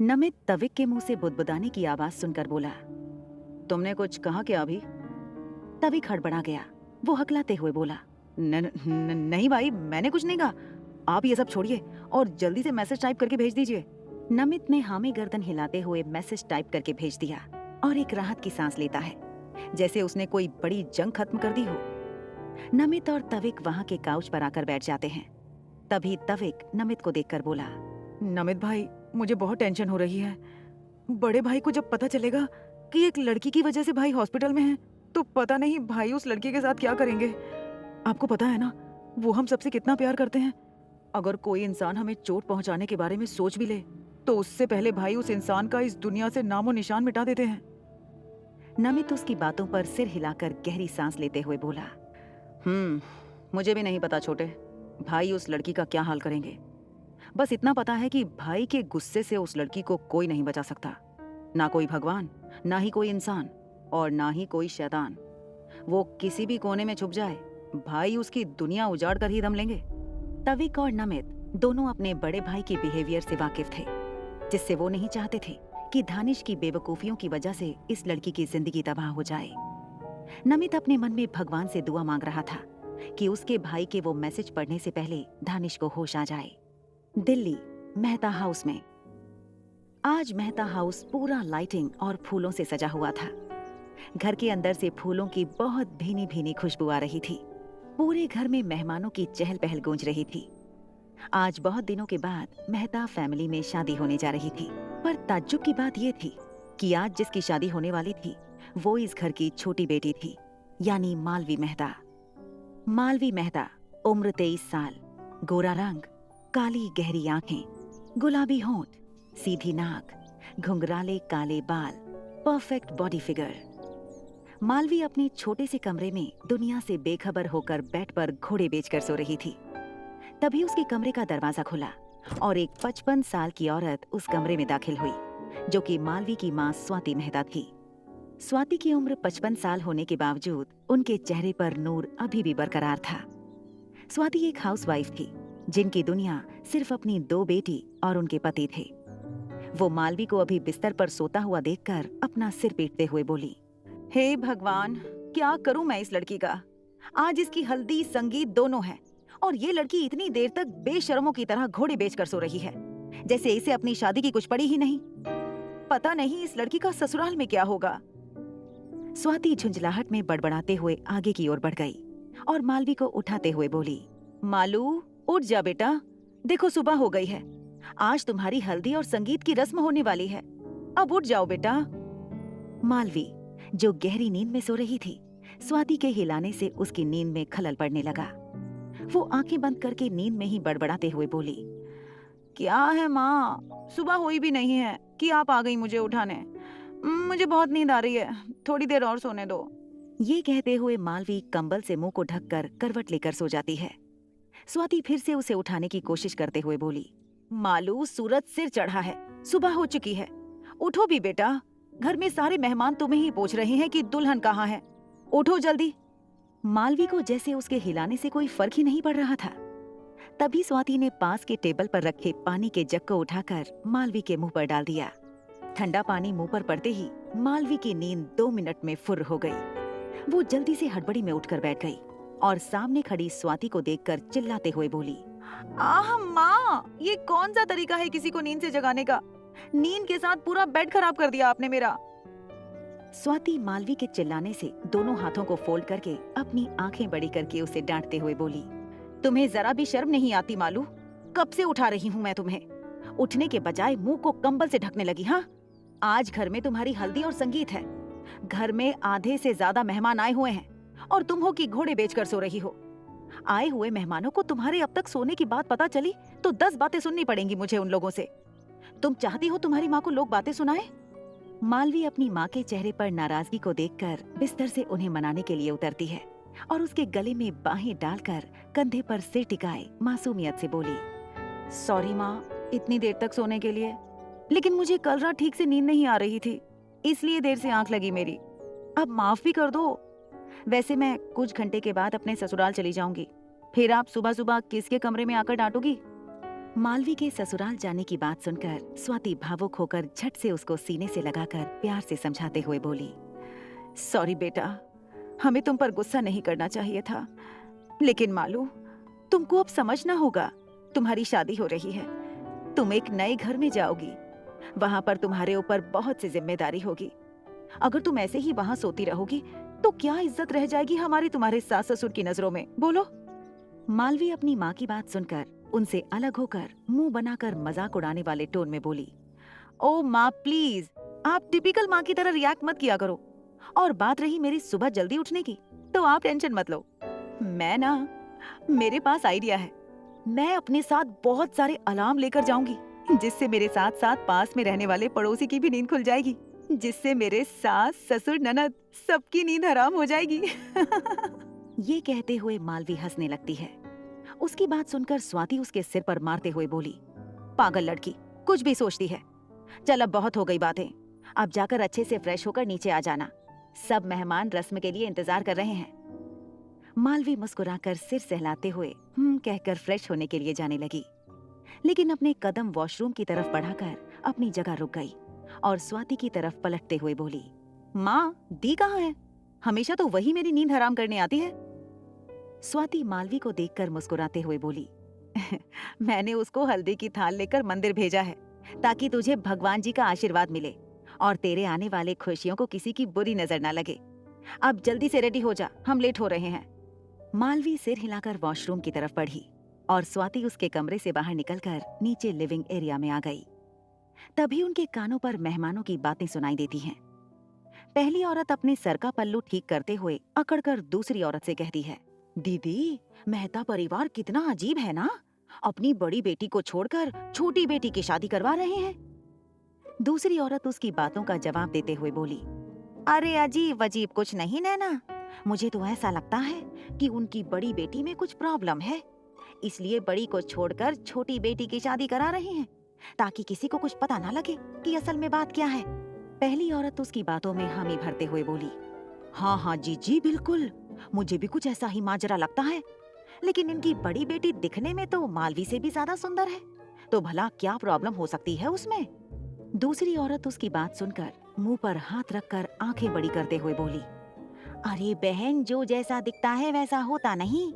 नमित तविक के मुंह से बुदबुदाने की आवाज सुनकर बोला, तुमने कुछ कहा क्या अभी? तविक हड़बड़ा गया। वो हकलाते हुए बोला, नहीं भाई, मैंने कुछ नहीं कहा। आप ये सब छोड़िए और जल्दी से मैसेज टाइप करके भेज दीजिए। नमित ने हामी गर्दन हिलाते हुए मैसेज टाइप करके भेज दिया और एक राहत की सांस लेता है, जैसे उसने कोई बड़ी जंग खत्म कर दी हो। नमित और तविक वहां के काउच पर आकर बैठ जाते हैं। तभी तविक नमित को देखकर बोला, नमित भाई, मुझे बहुत टेंशन हो रही है। बड़े भाई को जब पता चलेगा कि एक लड़की की वजह से भाई हॉस्पिटल में है, तो पता नहीं भाई उस लड़की के साथ क्या करेंगे। आपको पता है ना, वो हम सबसे कितना प्यार करते हैं। अगर कोई इंसान हमें चोट पहुंचाने के बारे में सोच भी ले, तो उससे पहले भाई उस इंसान का इस दुनिया से नामो निशान मिटा देते हैं। नमित उसकी बातों पर सिर हिलाकर गहरी सांस लेते हुए बोला, मुझे भी नहीं पता छोटे, भाई उस लड़की का क्या हाल करेंगे। बस इतना पता है कि भाई के गुस्से से उस लड़की को कोई नहीं बचा सकता, ना कोई भगवान, ना ही कोई इंसान और ना ही कोई शैतान। वो किसी भी कोने में छुप जाए, भाई उसकी दुनिया उजाड़ कर ही दम लेंगे। तविक और नमित दोनों अपने बड़े भाई के बिहेवियर से वाकिफ थे, जिससे वो नहीं चाहते थे कि दानिश की बेवकूफियों की वजह से इस लड़की की जिंदगी तबाह हो जाए। नमित अपने मन में भगवान से दुआ मांग रहा था कि उसके भाई के वो मैसेज पढ़ने से पहले दानिश को होश आ जाए। दिल्ली मेहता हाउस में आज मेहता हाउस पूरा लाइटिंग और फूलों से सजा हुआ था। घर के अंदर से फूलों की बहुत भीनी भीनी खुशबू आ रही थी। पूरे घर में मेहमानों की चहल पहल गूंज रही थी। आज बहुत दिनों के बाद मेहता फैमिली में शादी होने जा रही थी, पर ताज्जुब की बात यह थी कि आज जिसकी शादी होने वाली थी वो इस घर की छोटी बेटी थी, यानी मालवी मेहता। मालवी मेहता उम्र 23 साल, गोरा रंग, काली गहरी आंखें, गुलाबी होंठ, सीधी नाक, घुंघराले काले बाल, परफेक्ट बॉडी फिगर। मालवी अपने छोटे से कमरे में दुनिया से बेखबर होकर बेड पर घोड़े बेचकर सो रही थी। तभी उसके कमरे का दरवाजा खुला और एक 55 साल की औरत उस कमरे में दाखिल हुई, जो कि मालवी की मां स्वाति मेहता थी। स्वाति की उम्र 55 साल होने के बावजूद उनके चेहरे पर नूर अभी भी बरकरार था। स्वाति एक हाउसवाइफ थी, जिनकी दुनिया सिर्फ अपनी 2 बेटी और उनके पति थे। वो मालवी को अभी बिस्तर पर सोता हुआ देखकर अपना सिर पीटते हुए बोली, हे भगवान, क्या करूं मैं इस लड़की का। आज इसकी हल्दी संगीत दोनों है और ये लड़की इतनी देर तक बेशर्मों की तरह घोड़े बेचकर सो रही है, जैसे इसे अपनी शादी की कुछ पड़ी ही नहीं। पता नहीं इस लड़की का ससुराल में क्या होगा। स्वाति झुंझलाहट में बड़बड़ाते हुए आगे की ओर बढ़ गई और मालवी को उठाते हुए बोली, मालू, उठ जा बेटा, देखो सुबह हो गई है। आज तुम्हारी हल्दी और संगीत की रस्म होने वाली है, अब उठ जाओ बेटा। मालवी, जो गहरी नींद में सो रही थी, स्वाति के हिलाने से उसकी नींद में खलल पड़ने लगा। वो आंखें बंद करके नींद में ही बड़बड़ाते हुए बोली, क्या है माँ, सुबह हुई भी नहीं है कि आप आ गई मुझे उठाने। मुझे बहुत नींद आ रही है, थोड़ी देर और सोने दो। ये कहते हुए मालवी कंबल से मुंह को ढककर करवट लेकर सो जाती है। स्वाति फिर से उसे उठाने की कोशिश करते हुए बोली, मालू, सूरज सिर चढ़ा है, सुबह हो चुकी है, उठो भी बेटा। घर में सारे मेहमान तुम्हें ही पूछ रहे हैं कि दुल्हन कहाँ है, उठो जल्दी। मालवी को जैसे उसके हिलाने से कोई फर्क ही नहीं पड़ रहा था। तभी स्वाति ने पास के टेबल पर रखे पानी के जग को उठाकर मालवी के मुंह पर डाल दिया। ठंडा पानी मुंह पर पड़ते ही मालवी की नींद 2 मिनट में फुर्र हो गई। वो जल्दी से हड़बड़ी में उठकर बैठ गई और सामने खड़ी स्वाति को देखकर चिल्लाते हुए बोली, आह माँ, ये कौन सा तरीका है किसी को नींद से जगाने का। नींद के साथ पूरा बेड खराब कर दिया आपने मेरा। स्वाति मालवी के चिल्लाने से दोनों हाथों को फोल्ड करके अपनी आंखें बड़ी करके उसे डांटते हुए बोली, तुम्हें जरा भी शर्म नहीं आती मालू? कब से उठा रही हूँ मैं तुम्हें, उठने के बजाय मुंह को कंबल से ढकने लगी। हाँ, आज घर में तुम्हारी हल्दी और संगीत है, घर में आधे से ज्यादा मेहमान आए हुए हैं और तुम हो कि घोड़े बेचकर सो रही हो। आए हुए मेहमानों को तुम्हारे अब तक सोने की बात पता चली तो 10 बातें सुननी पड़ेंगी मुझे उन लोगों से। तुम चाहती हो तुम्हारी माँ को लोग बातें सुनाए? मालवी अपनी माँ के चेहरे पर नाराजगी को देखकर बिस्तर से उन्हें मनाने के लिए उतरती है और उसके गले में बाहें डालकर कंधे पर सिर टिकाए मासूमियत से बोली, सॉरी माँ, इतनी देर तक सोने के लिए, लेकिन मुझे कल रात ठीक से नींद नहीं आ रही थी, इसलिए देर से आंख लगी मेरी। अब माफ भी कर दो। वैसे मैं कुछ घंटे के बाद अपने ससुराल चली जाऊंगी, फिर आप सुबह सुबह किसके कमरे में आकर डांटोगी? मालवी के ससुराल जाने की बात सुनकर स्वाति भावुक होकर झट से उसको सीने से लगाकर प्यार से समझाते हुए बोली, सॉरी बेटा, हमें तुम पर गुस्सा नहीं करना चाहिए था, लेकिन मालू, तुमको अब समझना होगा। तुम्हारी शादी हो रही है, तुम एक नए घर में जाओगी, वहां पर तुम्हारे ऊपर बहुत सी जिम्मेदारी होगी। अगर तुम ऐसे ही वहां सोती रहोगी तो क्या इज्जत रह जाएगी हमारी तुम्हारे सास ससुर की नजरों में, बोलो। मालवी अपनी माँ की बात सुनकर उनसे अलग होकर मुंह बनाकर मजाक उड़ाने वाले टोन में बोली, ओ माँ प्लीज, आप टिपिकल माँ की तरह रिएक्ट मत किया करो। और बात रही मेरी सुबह जल्दी उठने की, तो आप टेंशन मत लो। मेरे पास आइडिया है। मैं अपने साथ बहुत सारे अलार्म लेकर जाऊंगी, जिससे मेरे साथ साथ पास में रहने वाले पड़ोसी की भी नींद खुल जाएगी, जिससे मेरे सास ससुर ननद सबकी नींद हराम हो जाएगी। ये कहते हुए मालवी हंसने लगती है। उसकी बात सुनकर स्वाति उसके सिर पर मारते हुए बोली, पागल लड़की, कुछ भी सोचती है। चल अब बहुत हो गई बातें, अब जाकर अच्छे से फ्रेश होकर नीचे आ जाना, सब मेहमान रस्म के लिए इंतजार कर रहे हैं। मालवी मुस्कुराकर सिर सहलाते हुए कहकर फ्रेश होने के लिए जाने लगी, लेकिन अपने कदम वॉशरूम की तरफ बढ़ाकर अपनी जगह रुक गई और स्वाति की तरफ पलटते हुए बोली, माँ, दी कहाँ है? हमेशा तो वही मेरी नींद हराम करने आती है। स्वाति मालवी को देखकर मुस्कुराते हुए बोली, मैंने उसको हल्दी की थाल लेकर मंदिर भेजा है, ताकि तुझे भगवान जी का आशीर्वाद मिले और तेरे आने वाले खुशियों को किसी की बुरी नजर ना लगे। अब जल्दी से रेडी हो जा, हम लेट हो रहे हैं। मालवी सिर हिलाकर वॉशरूम की तरफ बढ़ी और स्वाति उसके कमरे से बाहर निकलकर नीचे लिविंग एरिया में आ गई। तभी उनके कानों पर मेहमानों की बातें सुनाई देती हैं। पहली औरत अपने सर का पल्लू ठीक करते हुए अकड़कर दूसरी औरत से कहती है, दीदी, मेहता परिवार कितना अजीब है ना, अपनी बड़ी बेटी को छोड़कर छोटी बेटी की शादी करवा रहे हैं। दूसरी औरत उसकी बातों का जवाब देते हुए बोली, अरे अजीब वजीब कुछ नहीं नैना, मुझे तो ऐसा लगता है कि उनकी बड़ी बेटी में कुछ प्रॉब्लम है, इसलिए बड़ी को छोड़कर छोटी बेटी की शादी करा रहे हैं, ताकि किसी को कुछ पता ना लगे कि असल में बात क्या है। पहली औरत उसकी बातों में हामी भरते हुए बोली, हाँ हाँ जी बिल्कुल, मुझे भी कुछ ऐसा ही माजरा लगता है, लेकिन इनकी बड़ी बेटी दिखने में तो मालवी से भी ज्यादा सुंदर है, तो भला क्या प्रॉब्लम हो सकती है उसमें। दूसरी औरत उसकी बात सुनकर मुंह पर हाथ रखकर आंखें बड़ी करते हुए बोली, अरे बहन, जो जैसा दिखता है वैसा होता नहीं,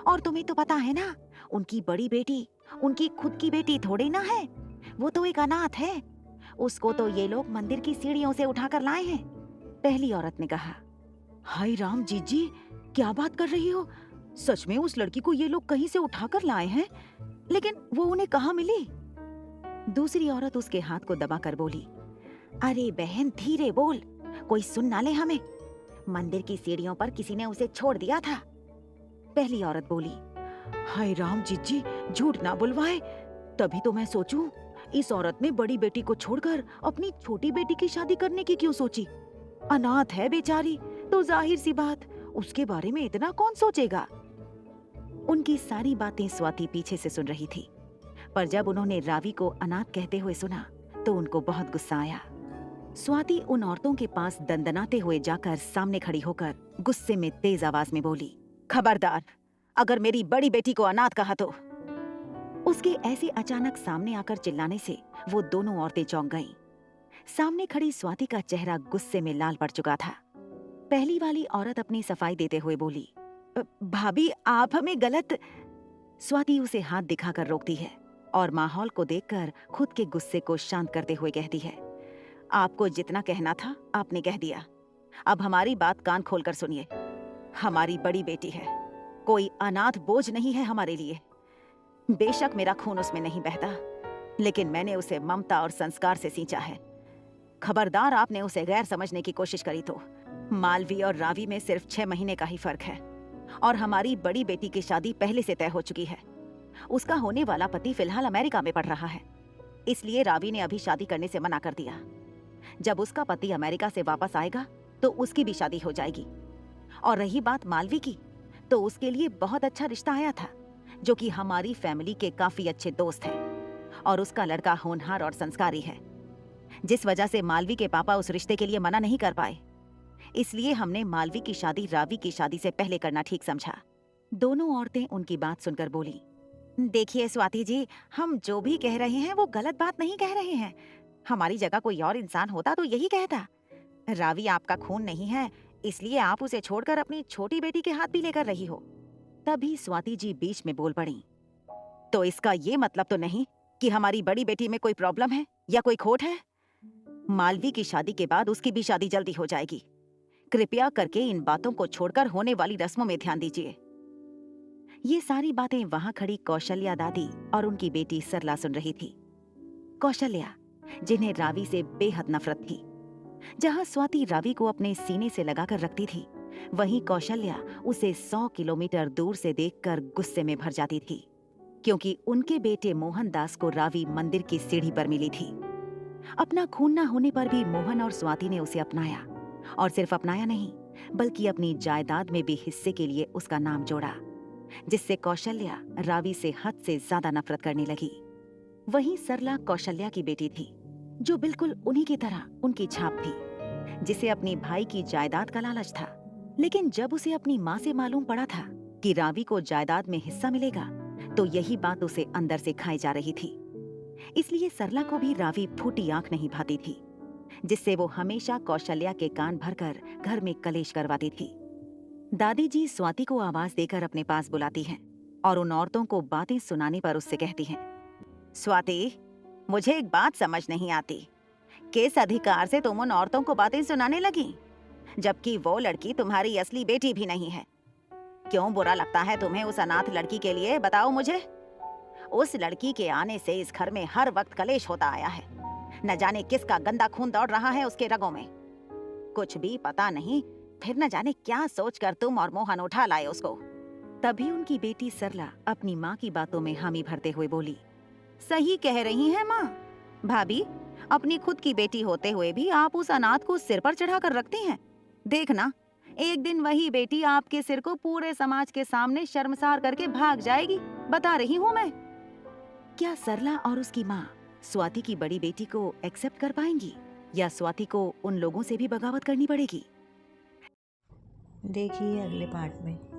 और तुम्हें तो पता है ना, उनकी बड़ी बेटी उनकी खुद की बेटी थोड़ी ना है, वो तो एक अनाथ है, उसको तो ये लोग मंदिर की सीढ़ियों से उठाकर लाए हैं। पहली औरत ने कहा, हाय राम जीजी, क्या बात कर रही हो? सच में उस लड़की को ये लोग कहीं से उठाकर लाए हैं, लेकिन वो उन्हें कहाँ मिली? दूसरी औरत उसके हाथ को दबाकर बोली, अरे बहन धीरे बोल, कोई सुन ना ले हमें, मंदिर की सीढ़ियों पर किसी ने उसे छोड़ दिया था। पहली औरत बोली, हाय राम जीजी, झूठ ना बुलवाए, तभी तो मैं सोचूं, इस औरत ने बड़ी बेटी को छोड़कर अपनी छोटी बेटी की शादी करने की क्यों सोची? अनाथ है बेचारी, तो जाहिर सी बात, उसके बारे में इतना कौन सोचेगा। उनकी सारी बातें स्वाति पीछे से सुन रही थी, पर जब उन्होंने रावी को अनाथ कहते हुए सुना तो उनको बहुत गुस्सा आया। स्वाति उन औरतों के पास दंदनाते हुए जाकर सामने खड़ी होकर गुस्से में तेज आवाज में बोली, खबरदार, अगर मेरी बड़ी बेटी को अनाथ कहा तो। उसके ऐसे अचानक सामने आकर चिल्लाने से वो दोनों औरतें चौंक गईं। सामने खड़ी स्वाति का चेहरा गुस्से में लाल पड़ चुका था। पहली वाली औरत अपनी सफाई देते हुए बोली, भाभी, आप हमें गलत। स्वाति उसे हाथ दिखाकर रोकती है और माहौल को देखकर खुद के गुस्से को शांत करते हुए कहती है, आपको जितना कहना था आपने कह दिया, अब हमारी बात कान खोलकर सुनिए। हमारी बड़ी बेटी है, कोई अनाथ बोझ नहीं है हमारे लिए। बेशक मेरा खून उसमें नहीं बहता, लेकिन मैंने उसे ममता और संस्कार से सींचा है। खबरदार, आपने उसे गैर समझने की कोशिश करी तो मालवी और रावी में सिर्फ 6 महीने का ही फर्क है, और हमारी बड़ी बेटी की शादी पहले से तय हो चुकी है। उसका होने वाला पति फिलहाल अमेरिका में पढ़ रहा है, इसलिए रावी ने अभी शादी करने से मना कर दिया। जब उसका पति अमेरिका से वापस आएगा तो उसकी भी शादी हो जाएगी। और रही बात मालवी की, तो उसके लिए बहुत अच्छा रिश्ता आया था, जो कि हमारी फैमिली के काफी अच्छे दोस्त हैं, और उसका लड़का होनहार और संस्कारी है, जिस वजह से मालवी के पापा उस रिश्ते के लिए मना नहीं कर पाए। इसलिए हमने मालवी की शादी रावी की शादी से पहले करना ठीक समझा। दोनों औरतें उनकी बात सुनकर बोली, देखिए स्वाति जी, हम जो भी कह रहे हैं वो गलत बात नहीं कह रहे हैं। हमारी जगह कोई और इंसान होता तो यही कहता। रावी आपका खून नहीं है, इसलिए आप उसे छोड़कर अपनी छोटी बेटी के हाथ भी लेकर रही हो। तभी स्वाति जी बीच में बोल पड़ी। तो इसका ये मतलब तो नहीं कि हमारी बड़ी बेटी में कोई प्रॉब्लम है या कोई खोट है। मालवी की शादी के बाद उसकी भी शादी जल्दी हो जाएगी। कृपया करके इन बातों को छोड़कर होने वाली रस्मों में ध्यान दीजिए। ये सारी बातें वहां खड़ी कौशल्या दादी और उनकी बेटी सरला सुन रही थी। कौशल्या, जिन्हें रावी से बेहद नफरत थी। जहां स्वाति रावी को अपने सीने से लगाकर रखती थी, वहीं कौशल्या उसे 100 किलोमीटर दूर से देखकर गुस्से में भर जाती थी, क्योंकि उनके बेटे मोहनदास को रावी मंदिर की सीढ़ी पर मिली थी। अपना खून न होने पर भी मोहन और स्वाति ने उसे अपनाया, और सिर्फ अपनाया नहीं, बल्कि अपनी जायदाद में भी हिस्से के लिए उसका नाम जोड़ा, जिससे कौशल्या रावी से हद से ज्यादा नफरत करने लगी। वहीं सरला कौशल्या की बेटी थी, जो बिल्कुल उन्हीं की तरह उनकी छाप थी, जिसे अपनी भाई की जायदाद का लालच था। लेकिन जब उसे अपनी माँ से मालूम पड़ा था कि रावी को जायदाद में हिस्सा मिलेगा, तो यही बात उसे अंदर से खाई जा रही थी। इसलिए सरला को भी रावी फूटी आंख नहीं भाती थी, जिससे वो हमेशा कौशल्या के कान भरकर घर में कलेश करवाती थी। दादी जी स्वाति को आवाज देकर अपने पास बुलाती हैं और उन औरतों को बातें सुनाने पर उससे कहती हैं, स्वाति, मुझे एक बात समझ नहीं आती। किस अधिकार से तुम उन औरतों को बातें सुनाने लगी, जबकि वो लड़की तुम्हारी असली बेटी भी नहीं है? क्यों बुरा लगता है तुम्हें उस अनाथ लड़की के लिए, बताओ मुझे। उस लड़की के आने से इस घर में हर वक्त कलेश होता आया है। न जाने किसका गंदा खून दौड़ रहा है उसके रगों में। कुछ भी पता नहीं, फिर न जाने क्या सोचकर तुम और मोहन उठा लाए उसको। तभी उनकी बेटी सरला अपनी माँ की बातों में हामी भरते हुए बोली, सही कह रही हैं माँ। भाभी, अपनी खुद की बेटी होते हुए भी आप उस अनाथ को सिर पर चढ़ाकर रखती हैं। देखना, एक दिन वही बेटी आपके सिर को पूरे समाज के सामने शर्मसार करके भाग जाएगी, बता रही हूँ मैं। क्या सरला और उसकी माँ स्वाति की बड़ी बेटी को एक्सेप्ट कर पाएंगी, या स्वाति को उन लोगों से भी बगावत करनी पड़ेगी? देखिए अगले पार्ट में।